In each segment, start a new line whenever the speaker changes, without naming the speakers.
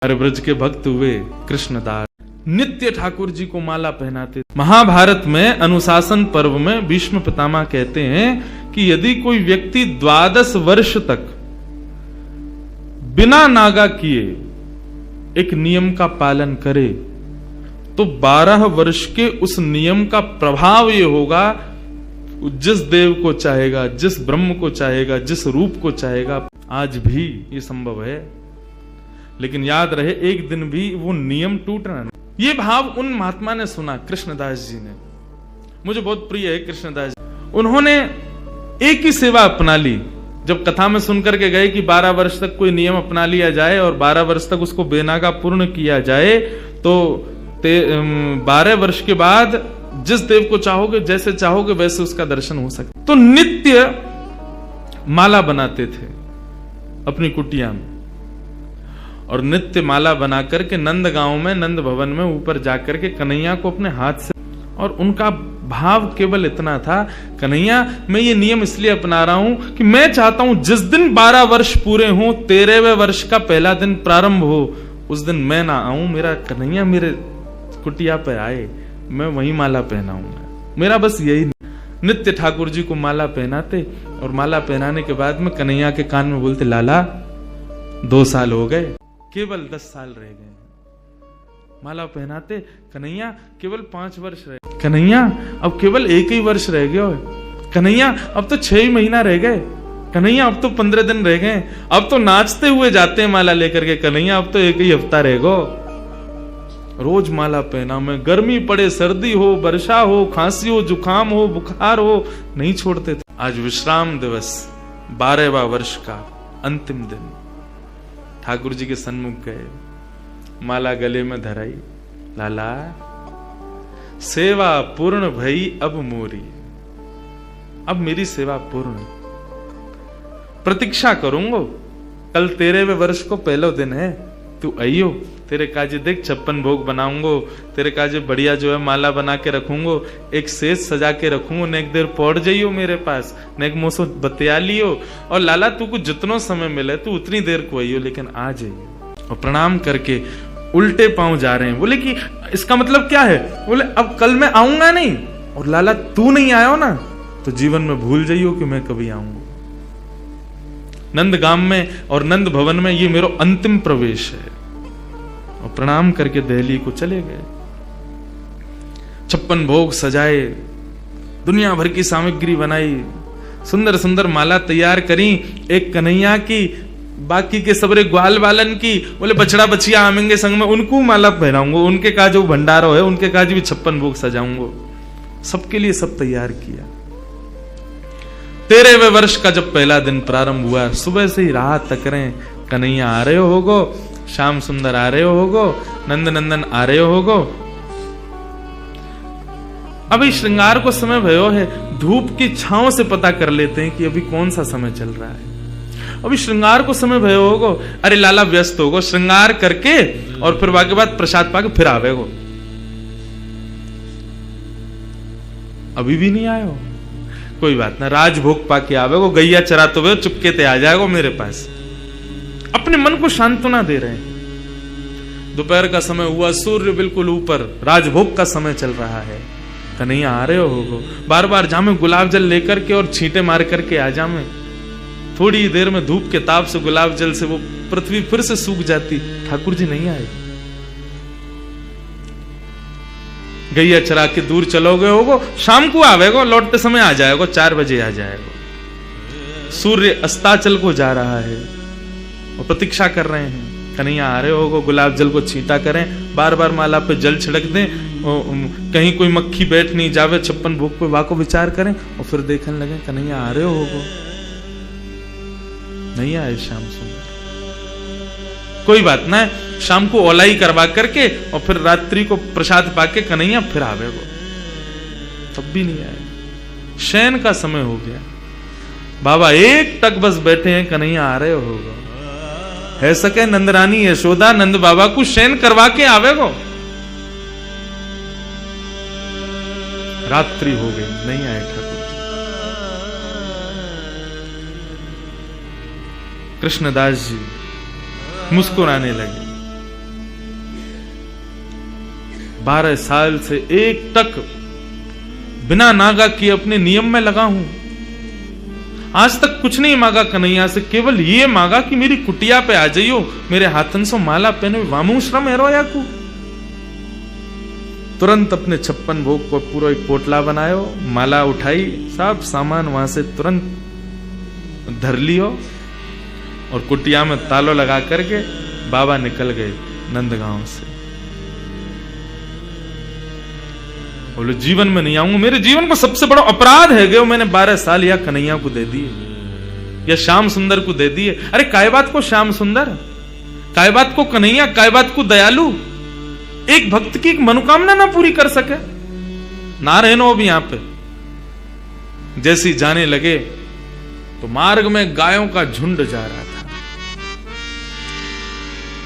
हर ब्रज के भक्त हुए कृष्णदास। नित्य ठाकुर जी को माला पहनाते। महाभारत में अनुशासन पर्व में भीष्म पितामह कहते हैं कि यदि कोई व्यक्ति 12 वर्ष तक बिना नागा किए एक नियम का पालन करे तो 12 वर्ष के उस नियम का प्रभाव ये होगा, जिस देव को चाहेगा, जिस ब्रह्म को चाहेगा, जिस रूप को चाहेगा। आज भी ये संभव है, लेकिन याद रहे एक दिन भी वो नियम टूटना नहीं। ये भाव उन महात्मा ने सुना, कृष्णदास जी ने। मुझे बहुत प्रिय है कृष्णदास जी। उन्होंने एक ही सेवा अपना ली। जब कथा में सुनकर के गए कि 12 वर्ष तक कोई नियम अपना लिया जाए और 12 वर्ष तक उसको बेनागा पूर्ण किया जाए, तो 12 वर्ष के बाद जिस देव को चाहोगे, जैसे चाहोगे वैसे उसका दर्शन हो सकता। तो नित्य माला बनाते थे अपनी कुटिया में, और नित्य माला बना करके नंद गांव में, नंद भवन में ऊपर जाकर के कन्हैया को अपने हाथ से, और उनका भाव केवल इतना था, कन्हैया मैं ये नियम इसलिए अपना रहा हूं कि मैं चाहता हूं जिस दिन 12 वर्ष पूरे हों, 13वें वर्ष का पहला दिन प्रारंभ हो, उस दिन मैं ना आऊं, मेरा कन्हैया मेरे कुटिया पे आए, मैं वहीं माला पहनाऊंगा। मेरा बस यही। नित्य ठाकुर जी को माला पहनाते, और माला पहनाने के बाद में कन्हैया के कान में बोलते, लाला 2 साल हो गए, केवल 10 साल रह गए। माला पहनाते, कन्हैया केवल 5 वर्ष रह गए, कन्हैया अब केवल 1 ही वर्ष रह गया, कन्हैया अब तो 6 महीना रह गए, कन्हैया अब तो 15 दिन रह गए, अब तो नाचते हुए जाते हैं माला लेकर के, कन्हैया अब तो 1 ही हफ्ता रह गो। रोज माला पहना मैं, गर्मी पड़े, सर्दी हो, वर्षा हो, खांसी हो, जुकाम हो, बुखार हो, नहीं छोड़ते थे। आज विश्राम दिवस, 12वां वर्ष का अंतिम दिन, ठाकुर जी के सन्मुख गए, माला गले में धराई, लाला सेवा पूर्ण भई अब मोरी, अब मेरी सेवा पूर्ण, प्रतीक्षा करूंगा, कल 13वें वर्ष को पहला दिन है, तू आइयो, तेरे काजे देख 56 भोग बनाऊंगो, तेरे काजे बढ़िया जो है माला बना के रखूंगो, एक सेज सजा के रखूंगो, ने एक देर पौड़ जाइयो मेरे पास, ने एक मोसो बतिया लियो, और लाला तू को जितनो समय मिले तू उतनी देर को आइयो, लेकिन आ जाइयो। और प्रणाम करके उल्टे पांव जा रहे हैं। बोले कि इसका मतलब क्या है? बोले अब कल मैं आऊंगा नहीं, और लाला तू नहीं आयो ना तो जीवन में भूल जाइयो कि मैं कभी आऊंगा। नंदगाम में और नंद भवन में ये मेरा अंतिम प्रवेश है। और प्रणाम करके दिल्ली को चले गए। 56 भोग सजाए, दुनिया भर की सामग्री बनाई, सुंदर सुंदर माला तैयार करी, एक कन्हैया की, बाकी के सबरे ग्वाल वालन की। बोले बछड़ा बछिया आमेंगे संग में, उनको माला पहनाऊंगा, उनके का जो भंडारो है उनके का भी 56 भोग सजाऊंगा। सबके लिए सब तैयार किया। 13वें वर्ष का जब पहला दिन प्रारंभ हुआ, सुबह से ही राह तक रहे, कन्हैया आ रहे होगो, श्याम सुंदर आ रहे होगो, नंद नंदन आ रहे होगो। अभी श्रृंगार को समय भयो है, धूप की छांव से पता कर लेते हैं कि अभी कौन सा समय चल रहा है। अभी श्रृंगार को समय भयो होगो, अरे लाला व्यस्त होगो, श्रृंगार करके और फिर वाके बाद प्रसाद पाके फिर आवेगो। अभी भी नहीं आयो, कोई बात ना, राजभोग पाके आवेगो, गैया चराते हुए चुपके ते आ जाएगो मेरे पास। अपने मन को सांत्वना दे रहे हैं। दोपहर का समय हुआ, सूर्य बिल्कुल ऊपर, राजभोग का समय चल रहा है। कन्हैया आ रहे होगो, बार बार जामे गुलाब जल लेकर के और छींटे मार करके आ जामे। थोड़ी देर में धूप के ताप से, गुलाब जल से वो पृथ्वी फिर से सूख जाती, ठाकुर जी नहीं आए। गैया चरा के दूर चलोगे होगो, शाम को आवेगो, लौटते समय आ जाएगो, 4 बजे आ जाएगो। सूर्य अस्ताचल को जा रहा है और प्रतीक्षा कर रहे हैं। कन्हैया आ रहे होगो, गुलाब जल को छींटा करें, बार बार माला पे जल छिड़क दें, कहीं कोई मक्खी बैठ नहीं जावे 56 भोग पे, वाको विचार करें और फिर देखने लगे कन्हैया आ रहे होगो। नहीं आए श्याम सुंदर। कोई बात ना, शाम को ओलाई करवा करके और फिर रात्रि को प्रसाद पाके कन्हैया फिर आवेगो। तब भी नहीं आए। शयन का समय हो गया, बाबा एक टक बस बैठे हैं, कन्हैया आ रहे होगा। है सके नंदरानी यशोदा नंद बाबा को शयन करवा के आवेगो। रात्रि हो गई, नहीं आए ठाकुर जी। कृष्णदास जी मुस्कुराने लगे। 12 साल से एक टक बिना नागा किए अपने नियम में लगा हूं। आज तक कुछ नहीं मांगा कन्हैया से, केवल ये मांगा कि मेरी कुटिया पे आ जाइयो, मेरे हाथन से माला पहने वामू श्रम हेरोया को। तुरंत अपने 56 भोग को पूरा एक पोटला बनायो, माला उठाई, सब सामान वहां से तुरंत धर लियो और कुटिया में तालो लगा करके बाबा निकल गए नंदगांव से। बोले जीवन में नहीं आऊंगा, मेरे जीवन को सबसे बड़ा अपराध है गयो, मैंने 12 साल या कन्हैया को दे दिए या श्याम सुंदर को दे दिए। अरे काय बात को श्याम सुंदर, काय बात को कन्हैया, काय बात को दयालु, एक भक्त की एक मनोकामना ना पूरी कर सके। ना रहनो अभी यहां पे। जैसी जाने लगे तो मार्ग में गायों का झुंड जा रहा था।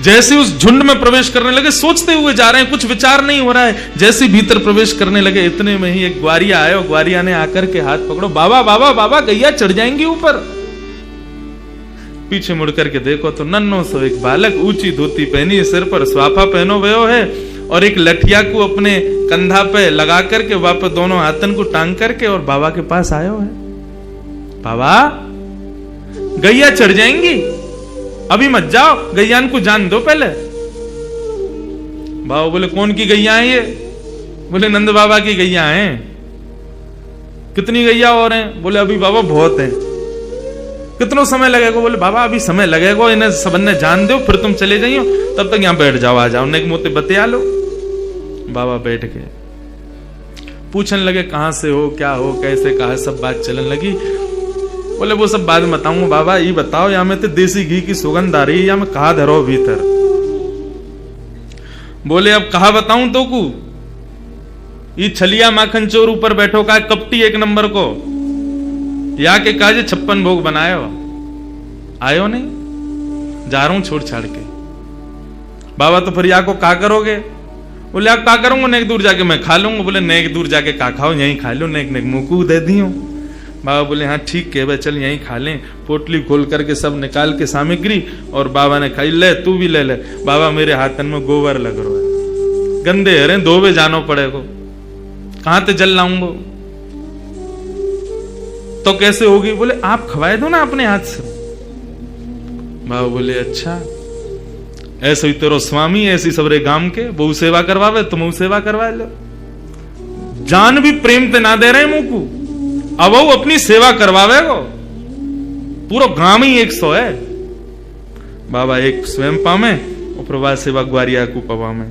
जैसे उस झुंड में प्रवेश करने लगे, सोचते हुए जा रहे हैं, कुछ विचार नहीं हो रहा है। जैसे भीतर प्रवेश करने लगे, इतने में ही एक ग्वारिया आया और ग्वारिया ने आकर के हाथ पकड़ो, बाबा बाबा बाबा गैया चढ़ जाएंगी ऊपर। पीछे मुड़ करके देखो तो नन्नो सो एक बालक, ऊंची धोती पहनी, सिर पर स्वाफा पहनो भयो है और एक लठिया को अपने कंधा पे लगा करके वापस दोनों हाथन को टांग करके और बाबा के पास आयो है। बाबा गैया चढ़ जाएंगी, अभी मत जाओ, गैयान को जान दो पहले। बाबा बोले कौन की गैया है ये? बोले नंद बाबा की गैया हैं। कितनी गैया और हैं? बोले अभी बाबा बहुत हैं। कितना समय लगेगा? बोले बाबा अभी समय लगेगा, इन्हें सबने जान दो, फिर तुम चले जाइयो, तब तक यहां बैठ जाओ, आ जाओ, नेक मोते बतिया लो। बाबा बैठ गए, पूछने लगे कहां से हो, क्या हो, कैसे, कहा, सब बात चलने लगी। बोले वो सब बाद में बताऊंगा, बाबा ये बताओ यहाँ में तो देसी घी की सुगंध आ रही है, या मैं कहा धरो भीतर? बोले अब कहा बताऊं तो को, ये छलिया माखन चोर ऊपर बैठो का कपटी एक नंबर को, या के काजे 56 भोग बनायो, आयो नहीं, जा रहा हूं छोड़ छाड़ के। बाबा तो फिर या को का करोगे? बोले आप का करूंगा, नेक दूर जाके मैं खा लूंगा। बोले नेक दूर जाके का खाओ, यहीं खा लो, नेक नेक मुकू दे दियो। बाबा बोले हाँ ठीक है भाई, चल यहीं खा लें। पोटली खोल करके सब निकाल के सामग्री और बाबा ने खाई। ले तू भी ले ले। बाबा मेरे हाथन में गोबर लग रहा है, गंदे हरे, धोबे जानो पड़ेगा, कहां ते जल लाऊंगा? तो कैसे होगी? बोले आप खवाए दो ना अपने हाथ से। बाबा बोले अच्छा, ऐसे ही तेरो स्वामी ऐसी सबरे गांव के बहु सेवा करवावे, तुम सेवा करवा लो। जान भी प्रेम ते ना दे रहे मुंह को, अब वो अपनी सेवा करवावे गो। पूरा गांव ही 100 है। बाबा एक स्वयं पामे और प्रभात सेवा ग्वारिया को पवा में,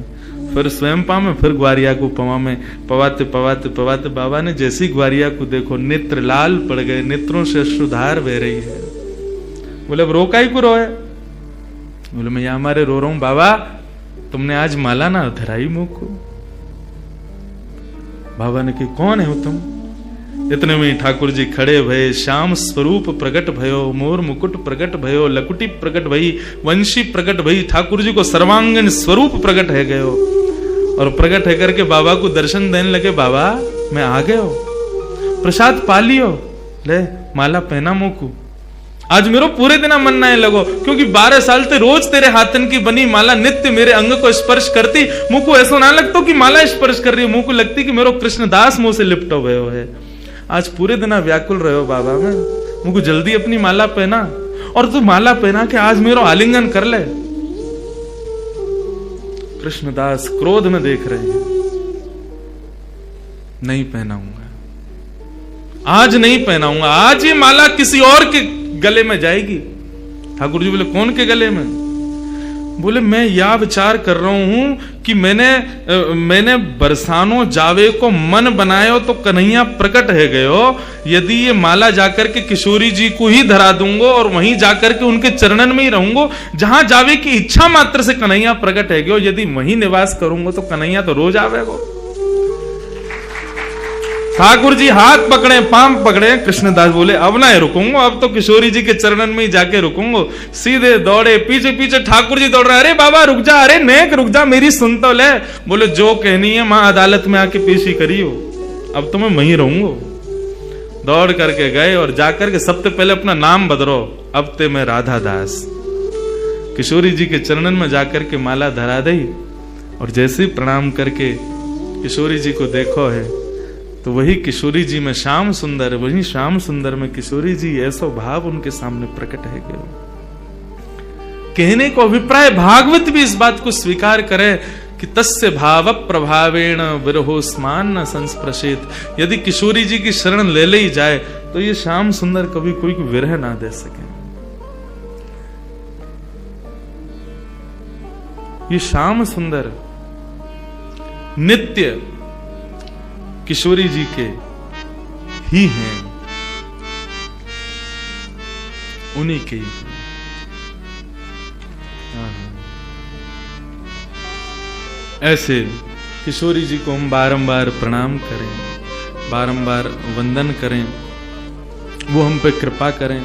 फिर स्वयं पामे, फिर ग्वारिया को पवा में, पवाते पवाते पवाते बाबा ने जैसी ग्वारिया को देखो, नेत्र लाल पड़ गए, नेत्रों से अश्रुधार बह रही है। बोले अब रोका ही को रोए? बोले मैं यहां हमारे रो रहा हूं बाबा, तुमने आज माला ना धराई मुंह को। बाबा ने कहा कौन है हो तुम? इतने में ठाकुर जी खड़े भये, श्याम स्वरूप प्रकट भयो, मोर मुकुट प्रकट भयो, लकुटी प्रकट भई, वंशी प्रकट भई। ठाकुर जी को सर्वांगीण स्वरूप प्रकट है गयो और प्रकट है करके बाबा को दर्शन देने लगे। बाबा मैं आ गयो, प्रसाद पा लियो, ले माला पहना मोकू। आज मेरो पूरे दिन मन ना लगो, क्योंकि 12 साल से रोज तेरे हाथन की बनी माला नित्य मेरे अंग को स्पर्श करती। मुझ को ऐसा ना लगता कि माला स्पर्श कर रही है, मुझ को लगती कि मेरो कृष्णदास मुंह से लिपटो भयो है। आज पूरे दिन व्याकुल रहे हो बाबा, मैं मुझको जल्दी अपनी माला पहना, और तू माला पहना के आज मेरो आलिंगन कर ले। कृष्णदास क्रोध में देख रहे हैं, नहीं पहनाऊंगा, आज नहीं पहनाऊंगा, आज ये माला किसी और के गले में जाएगी। ठाकुर जी बोले कौन के गले में? बोले मैं यह विचार कर रहा हूं कि मैंने बरसानो जावे को मन बनायो तो कन्हैया प्रकट है गयो। यदि ये माला जाकर के किशोरी जी को ही धरा दूंगा और वहीं जाकर के उनके चरणन में ही रहूंगा, जहां जावे की इच्छा मात्र से कन्हैया प्रकट है गयो, यदि वहीं निवास करूंगा तो कन्हैया तो रोज आवेगा। ठाकुर जी हाथ पकड़े, पांव पकड़े। कृष्णदास बोले अब ना रुकूंगा, अब तो किशोरी जी के चरणन में ही जाके रुकूंगा। सीधे दौड़े, पीछे पीछे ठाकुर जी दौड़ रहे, अरे बाबा रुक जा, अरे नेक रुक जा, मेरी सुन तो ले। बोले जो कहनी है मां अदालत में आके पेशी करियो, अब तो मैं वहीं रहूंगा। दौड़ करके गए और जाकर के सबसे पहले अपना नाम बदलो, अब ते मैं राधा दास। किशोरी जी के चरणन में जाकर के माला धरा दी और जैसे प्रणाम करके किशोरी जी को देखो है तो वही किशोरी जी में श्याम सुंदर, वही श्याम सुंदर में किशोरी जी, ऐसा भाव उनके सामने प्रकट है। कहने को अभिप्राय भागवत भी इस बात को स्वीकार करे कि तस्य भाव प्रभावेण विरहोस्मान न संस्पृशेत। यदि किशोरी जी की शरण ले ली जाए तो ये श्याम सुंदर कभी कोई विरह ना दे सके। ये श्याम सुंदर नित्य किशोरी जी के ही हैं, उन्हीं के ही। ऐसे किशोरी जी को हम बारंबार प्रणाम करें, बारंबार वंदन करें, वो हम पे कृपा करें।